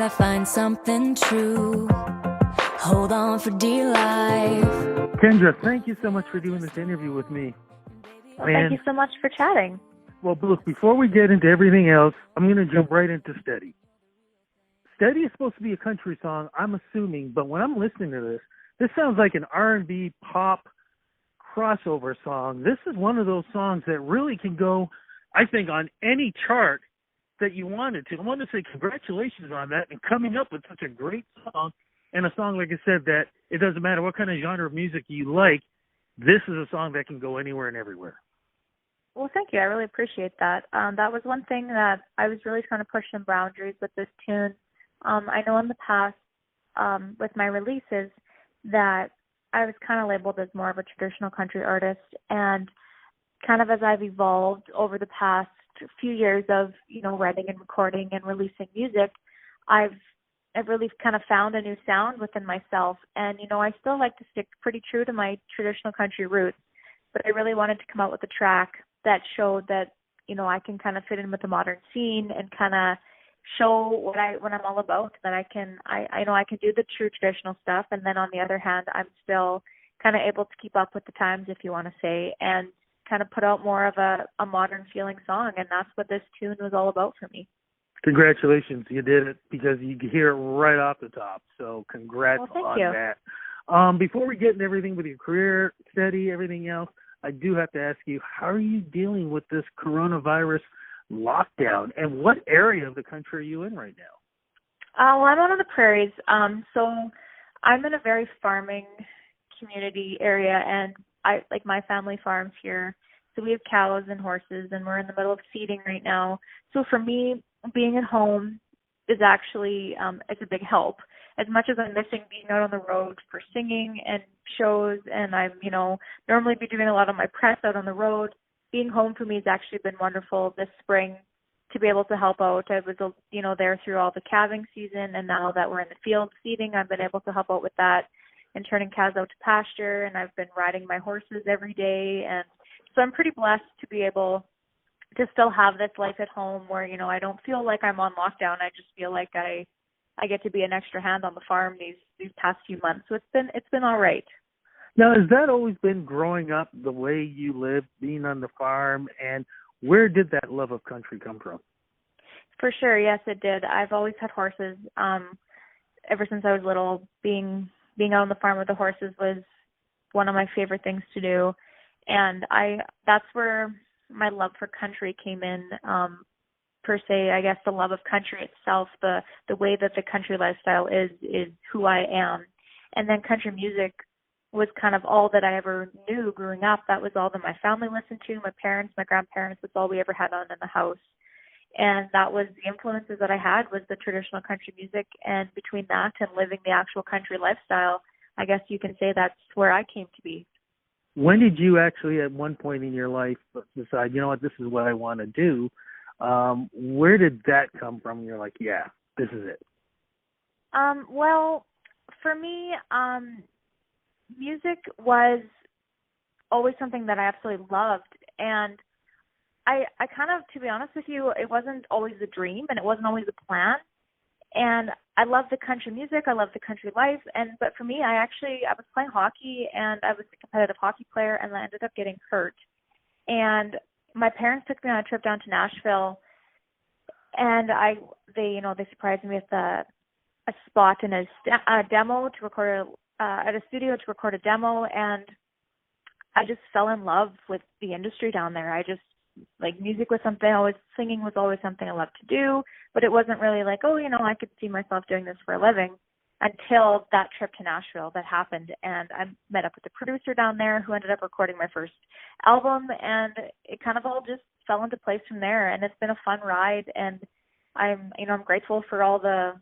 gotta find something true. Hold on for dear life. Kendra, thank you so much for doing this interview with me. Well, thank you so much for chatting. Well, look, before we get into everything else, I'm going to jump right into Steady. Steady is supposed to be a country song, I'm assuming, but when I'm listening to this sounds like an R&B pop crossover song. This is one of those songs that really can go, I think, on any chart that you wanted to. I want to say congratulations on that and coming up with such a great song, and a song, like I said, that it doesn't matter what kind of genre of music you like, this is a song that can go anywhere and everywhere. Well, thank you. I really appreciate that. That was one thing that I was really trying to push some boundaries with this tune. I know in the past, with my releases, that I was kind of labeled as more of a traditional country artist, and kind of as I've evolved over the past few years of, writing and recording and releasing music, I've really kind of found a new sound within myself. And, I still like to stick pretty true to my traditional country roots, but I really wanted to come out with a track that showed that, I can kind of fit in with the modern scene and kind of show what I'm all about, that I know I can do the true traditional stuff. And then on the other hand, I'm still kind of able to keep up with the times, if you want to say, and kind of put out more of a modern feeling song. And that's what this tune was all about for me. Congratulations, you did it, because you hear it right off the top. So congrats on that. Before we get into everything with your career, Steady, everything else, I do have to ask you, how are you dealing with this coronavirus lockdown, and what area of the country are you in right now? Well, I'm out on the prairies. So I'm in a very farming community area, and my family farms here. So we have cows and horses, and we're in the middle of seeding right now. So for me, being at home is actually it's a big help. As much as I'm missing being out on the road for singing and shows, and I'm normally be doing a lot of my press out on the road, being home for me has actually been wonderful this spring to be able to help out. I was there through all the calving season, and now that we're in the field seeding, I've been able to help out with that and turning cows out to pasture, and I've been riding my horses every day. And so I'm pretty blessed to be able to still have this life at home where, I don't feel like I'm on lockdown. I just feel like I get to be an extra hand on the farm these past few months. So it's been all right. Now, has that always been growing up the way you lived, being on the farm, and where did that love of country come from? For sure, yes, it did. I've always had horses. Ever since I was little, being out on the farm with the horses was one of my favorite things to do. And that's where my love for country came in, per se. I guess the love of country itself, the way that the country lifestyle is who I am. And then country music was kind of all that I ever knew growing up. That was all that my family listened to, my parents, my grandparents, that's all we ever had on in the house. And that was the influences that I had, was the traditional country music. And between that and living the actual country lifestyle, I guess you can say that's where I came to be. When did you actually, at one point in your life, decide, this is what I want to do? Where did that come from? You're like, yeah, this is it. Well, for me, music was always something that I absolutely loved. And I kind of, to be honest with you, it wasn't always a dream and it wasn't always a plan. And I love the country music. I love the country life. But for me, I was playing hockey, and I was a competitive hockey player, and I ended up getting hurt. And my parents took me on a trip down to Nashville, and they surprised me with a spot in a demo to record at a studio to record a demo, and I just fell in love with the industry down there. I just music was something singing was always something I loved to do, but it wasn't really like, I could see myself doing this for a living, until that trip to Nashville that happened. And I met up with the producer down there who ended up recording my first album, and it kind of all just fell into place from there. And it's been a fun ride, and I'm grateful for all the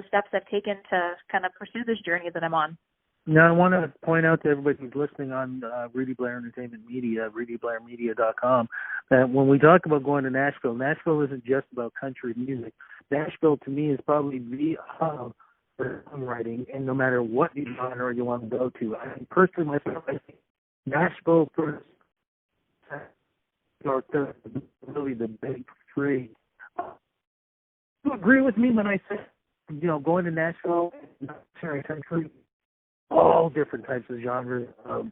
steps I've taken to kind of pursue this journey that I'm on. Now, I want to point out to everybody who's listening on Rudy Blair Entertainment Media, rudyblairmedia.com, that when we talk about going to Nashville, Nashville isn't just about country music. Nashville, to me, is probably the hub for songwriting, and no matter what genre you want to go to. I mean, personally, myself, I think Nashville first, really the big three. Do you agree with me when I say going to Nashville, not sharing country, all different types of genres of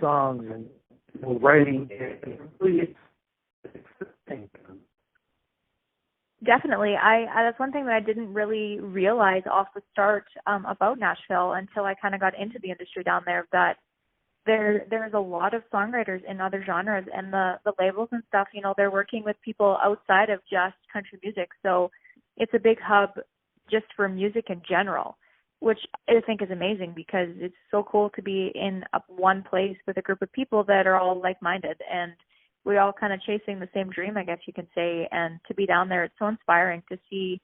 songs and writing. And really, it's the thing. Definitely. I that's one thing that I didn't really realize off the start about Nashville until I kind of got into the industry down there, that there's a lot of songwriters in other genres, and the labels and stuff, they're working with people outside of just country music. So it's a big hub just for music in general, which I think is amazing because it's so cool to be in one place with a group of people that are all like-minded, and we're all kind of chasing the same dream, I guess you can say. And to be down there, it's so inspiring to see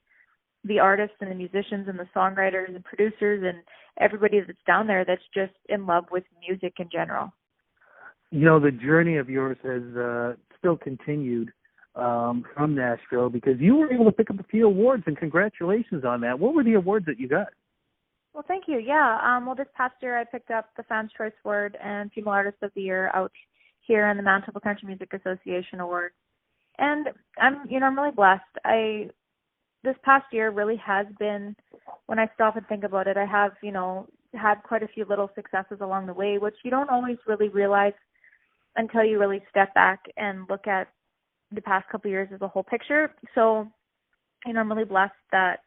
the artists and the musicians and the songwriters and producers and everybody that's down there that's just in love with music in general. The journey of yours has still continued from Nashville, because you were able to pick up a few awards, and congratulations on that. What were the awards that you got? Well, thank you. Yeah. Well, this past year I picked up the Fans Choice Award and Female Artist of the Year out here in the Manitoba Country Music Association Award. And I'm really blessed. This past year really has been, when I stop and think about it, I have, had quite a few little successes along the way, which you don't always really realize until you really step back and look at the past couple of years as a whole picture. So, I'm really blessed that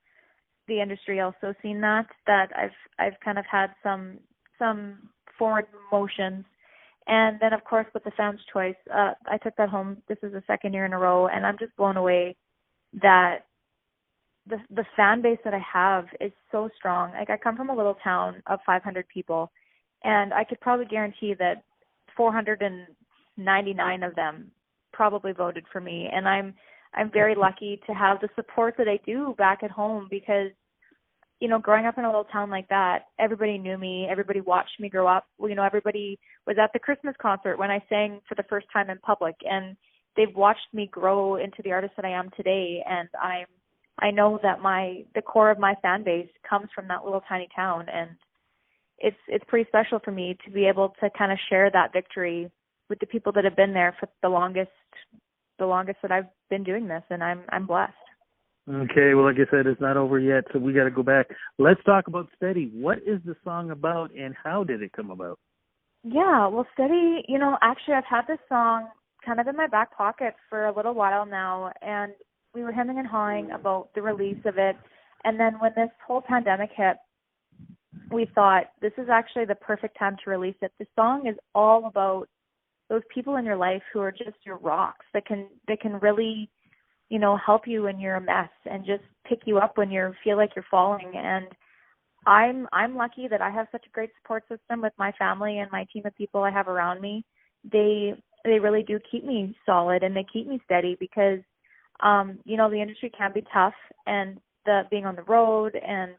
the industry also seen that I've kind of had some forward motions. And then, of course, with the Fans Choice, I took that home. This is the second year in a row, and I'm just blown away that the fan base that I have is so strong. Like, I come from a little town of 500 people, and I could probably guarantee that 499 of them probably voted for me. And I'm very lucky to have the support that I do back at home, because growing up in a little town like that, everybody knew me. Everybody watched me grow up. Everybody was at the Christmas concert when I sang for the first time in public, and they've watched me grow into the artist that I am today. And I know that the core of my fan base comes from that little tiny town, and it's pretty special for me to be able to kind of share that victory with the people that have been there for the longest that I've been doing this, and I'm blessed. Okay, well, like I said, it's not over yet, so we got to go back. Let's talk about Steady. What is the song about, and how did it come about? Yeah, well, Steady, actually I've had this song kind of in my back pocket for a little while now, and we were hemming and hawing about the release of it. And then when this whole pandemic hit, we thought this is actually the perfect time to release it. The song is all about those people in your life who are just your rocks that can really, help you when you're a mess and just pick you up when you feel like you're falling. And I'm lucky that I have such a great support system with my family and my team of people I have around me. They really do keep me solid, and they keep me steady, because the industry can be tough, and the being on the road and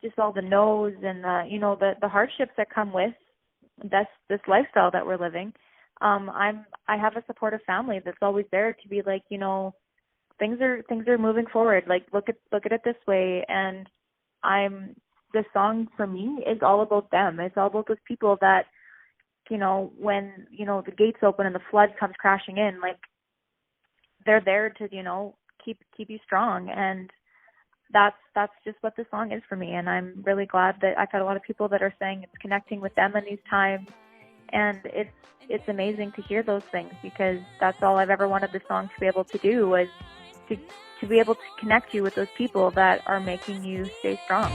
just all the no's and the hardships that come with this lifestyle that we're living. I have a supportive family that's always there to be like, things are moving forward. Like, look at it this way. And the song for me is all about them. It's all about those people that, when, the gates open and the flood comes crashing in, like, they're there to, keep you strong. And that's just what the song is for me. And I'm really glad that I've had a lot of people that are saying it's connecting with them in these times. And it's amazing to hear those things, because that's all I've ever wanted the song to be able to do, was to be able to connect you with those people that are making you stay strong.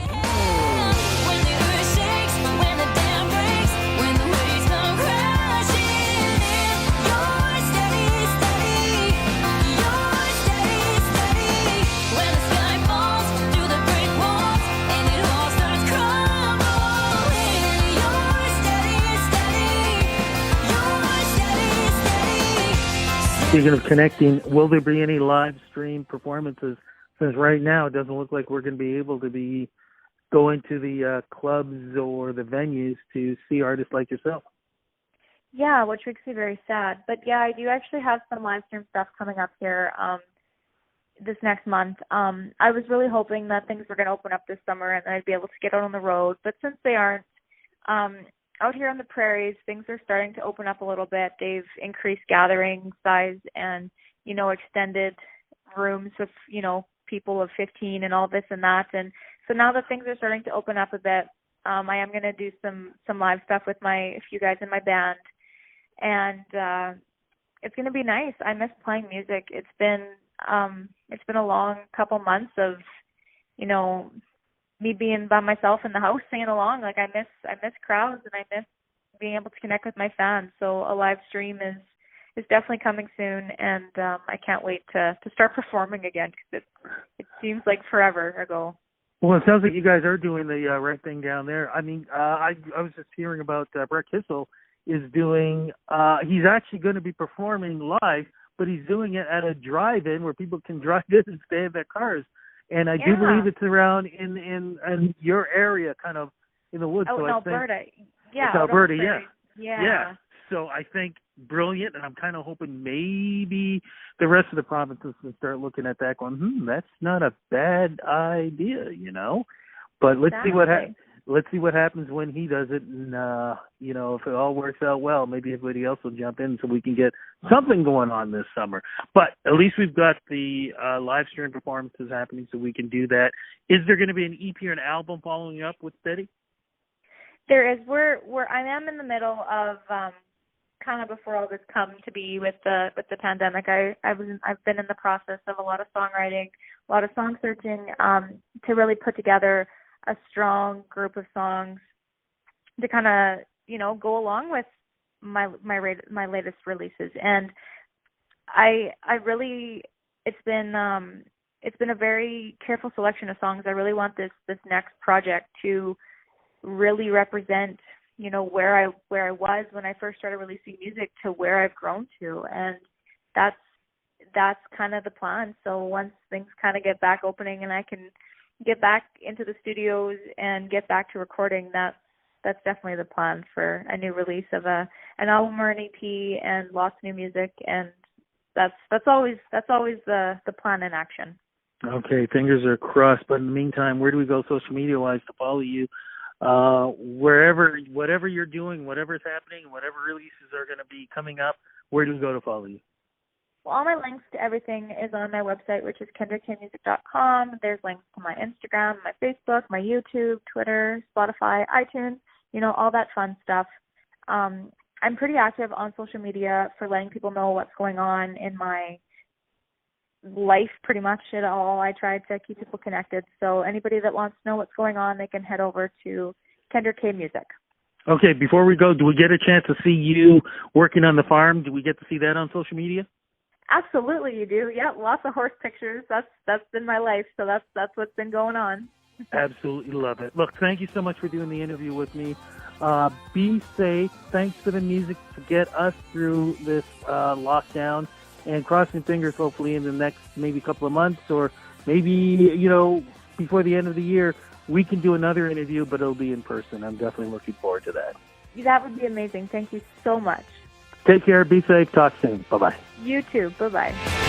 Speaking of connecting, will there be any live stream performances? Since right now it doesn't look like we're going to be able to be going to the clubs or the venues to see artists like yourself. Yeah, which makes me very sad. But yeah, I do actually have some live stream stuff coming up here this next month. I was really hoping that things were going to open up this summer and I'd be able to get out on the road. But since they aren't, out here on the prairies, things are starting to open up a little bit. They've increased gathering size and, extended rooms with, people of 15 and all this and that. And so now that things are starting to open up a bit, I am going to do some live stuff with a few guys in my band. And it's going to be nice. I miss playing music. It's been a long couple months of, me being by myself in the house singing along. Like I miss crowds, and I miss being able to connect with my fans. So a live stream is definitely coming soon, and I can't wait to start performing again, because it seems like forever ago. Well, it sounds like you guys are doing the right thing down there. I mean, I was just hearing about Brett Kissel is doing. He's actually going to be performing live, but he's doing it at a drive-in where people can drive in and stay in their cars. And I do believe it's around in your area, kind of in the woods. Oh, so in I Alberta. Think, yeah. It's Alberta, yeah. So I think brilliant, and I'm kind of hoping maybe the rest of the provinces will start looking at that going, that's not a bad idea, But let's see what happens when he does it, and if it all works out well, maybe everybody else will jump in so we can get something going on this summer. But at least we've got the live stream performances happening, so we can do that. Is there going to be an EP or an album following up with Steady? There is. I am in the middle of kind of before all this come to be with the pandemic. I've been in the process of a lot of songwriting, a lot of song searching, to really put together a strong group of songs to kind of go along with my latest releases. And I really it's been a very careful selection of songs. I really want this next project to really represent where I was when I first started releasing music to where I've grown to, and that's kind of the plan. So once things kind of get back opening and I can get back into the studios and get back to recording, that's definitely the plan for a new release of an album or an EP and lots of new music, and that's always the plan in action. Okay, fingers are crossed. But in the meantime, where do we go social media wise to follow you? Whatever you're doing, whatever's happening, whatever releases are going to be coming up, where do we go to follow you? Well, all my links to everything is on my website, which is KendraKmusic.com. There's links to my Instagram, my Facebook, my YouTube, Twitter, Spotify, iTunes, all that fun stuff. I'm pretty active on social media for letting people know what's going on in my life, pretty much at all. I try to keep people connected. So anybody that wants to know what's going on, they can head over to Kendra K Music. Okay, before we go, do we get a chance to see you working on the farm? Do we get to see that on social media? Absolutely, you do. Yeah, lots of horse pictures. That's been my life, so that's what's been going on. Absolutely love it. Look, thank you so much for doing the interview with me. Be safe. Thanks for the music to get us through this lockdown, and crossing fingers, hopefully in the next maybe couple of months, or maybe before the end of the year, we can do another interview, but it'll be in person. I'm definitely looking forward to that. That would be amazing. Thank you so much. Take care. Be safe. Talk soon. Bye-bye. You too. Bye-bye.